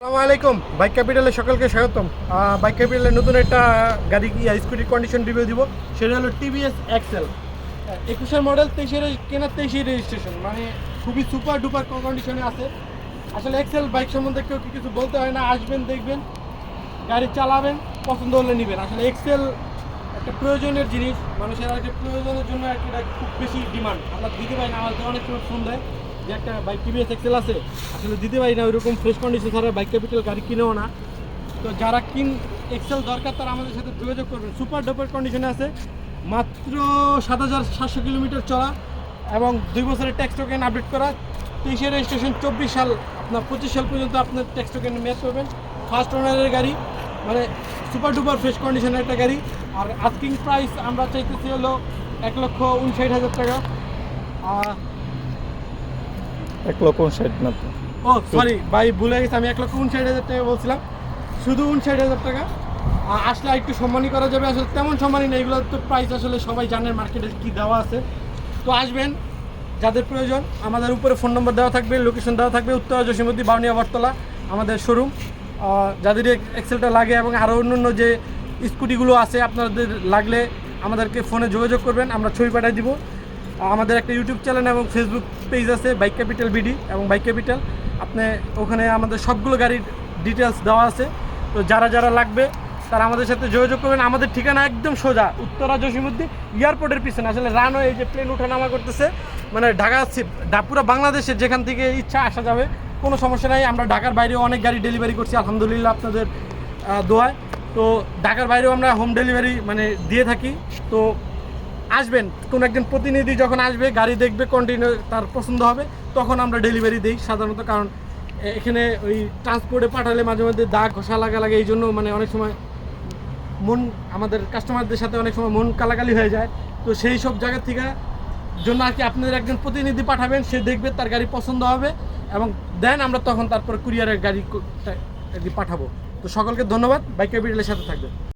আসসালামু আলাইকুম। বাইক ক্যাপিটালে সকলকে স্বাগতম। বাইক ক্যাপিটালের নতুন একটা গাড়ি স্কুটির কন্ডিশন রিভিউ দিব। সেটা হলো টিভিএস এক্সেল 21-এর মডেল, 23-এর কেনা, 23-এর রেজিস্ট্রেশন, মানে খুবই সুপার ডুপার কন্ডিশনে আছে। আসলে এক্সেল বাইক সম্বন্ধে কেউ কিছু বলতে হয় না, আসবেন, দেখবেন, গাড়ি চালাবেন, পছন্দ হলে নেবেন। আসলে এক্সেল একটা প্রয়োজনের জিনিস, মানুষের একটা প্রয়োজনের জন্য আর কি এটা খুব বেশি ডিমান্ড। আমরা দিতে পারি না, আমাদের অনেক সময় ফোন দেয় যে একটা বাইক টিভিএস এক্সেল আছে, আসলে দিতে পারি না, ওইরকম ফ্রেশ কন্ডিশন ছাড়া বাইক ক্যাপিটাল গাড়ি কিনেও না। তো যারা এক্সেল দরকার তারা আমাদের সাথে যোগাযোগ করবেন। সুপার ডুপার কন্ডিশনে আছে, মাত্র 7,700 কিলোমিটার চলা এবং 2 বছরের ট্যাক্স টোকেন আপডেট করা। 23-এর রেজিস্ট্রেশন, 24 সাল, আপনার 25 সাল পর্যন্ত আপনার ট্যাক্স টোকেন মেয়াদ করবেন। ফার্স্ট ওনারের গাড়ি, মানে সুপার ডুপার ফ্রেশ কন্ডিশনের একটা গাড়ি। আর আস্কিং প্রাইস আমরা চাইতেছি হলো 1,59,000 টাকা। 1,59,000 না তো? ও সরি ভাই, ভুলে গেছি, আমি 1,59,000 টাকা বলছিলাম, শুধু 59,000 টাকা। আসলে একটু সম্মানই করা যাবে, আসলে তেমন সম্মানই নেই, এগুলো তো প্রাইস আসলে সবাই জানেন মার্কেটে কী দেওয়া আছে। তো আসবেন যাদের প্রয়োজন, আমাদের উপরে ফোন নম্বর দেওয়া থাকবে, লোকেশন দেওয়া থাকবে, উত্তরা জসীমউদ্দিন বাউনিয়া বটতলা আমাদের শোরুম। যাদের এক্সেলটা লাগে এবং আরও অন্য যে স্কুটিগুলো আছে আপনাদের লাগলে আমাদেরকে ফোনে যোগাযোগ করবেন, আমরা ছবি পাঠিয়ে দিব। আমাদের একটা ইউটিউব চ্যানেল এবং ফেসবুক পেজ আছে, বাইক ক্যাপিটাল বিডি এবং বাইক ক্যাপিটাল। আপনি ওখানে আমাদের সবগুলো গাড়ির ডিটেলস দেওয়া আছে। তো যারা যারা লাগবে তারা আমাদের সাথে যোগাযোগ করবেন। আমাদের ঠিকানা একদম সোজা, উত্তরা জসীমউদ্দিন এয়ারপোর্টের পিছনে। আসলে রানওয়ে, যে প্লেন ওঠানামা করতেছে, মানে পুরো বাংলাদেশের যেখান থেকে ইচ্ছা আসা যাবে, কোনো সমস্যা নাই। আমরা ঢাকার বাইরেও অনেক গাড়ি ডেলিভারি করছি আলহামদুলিল্লাহ আপনাদের দোয়ায়। তো ঢাকার বাইরেও আমরা হোম ডেলিভারি মানে দিয়ে থাকি। তো আসবেন, কোনো একজন প্রতিনিধি যখন আসবে, গাড়ি দেখবে, কন্টিনিউ তার পছন্দ হবে, তখন আমরা ডেলিভারি দিই সাধারণত। কারণ এখানে ওই ট্রান্সপোর্টে পাঠালে মাঝে মধ্যে দাগ ঘষা লাগে, এই জন্য মানে অনেক সময় আমাদের কাস্টমারদের সাথে অনেক সময় মন কালাকালি হয়ে যায়। তো সেই সব জায়গা থেকে জন্য আর কি আপনাদের একজন প্রতিনিধি পাঠাবেন, সে দেখবে, তার গাড়ি পছন্দ হবে এবং দেন আমরা তখন তারপর কুরিয়ারের গাড়ি পাঠাবো। তো সকলকে ধন্যবাদ, বাইক ক্যাপিটালের সাথে থাকবেন।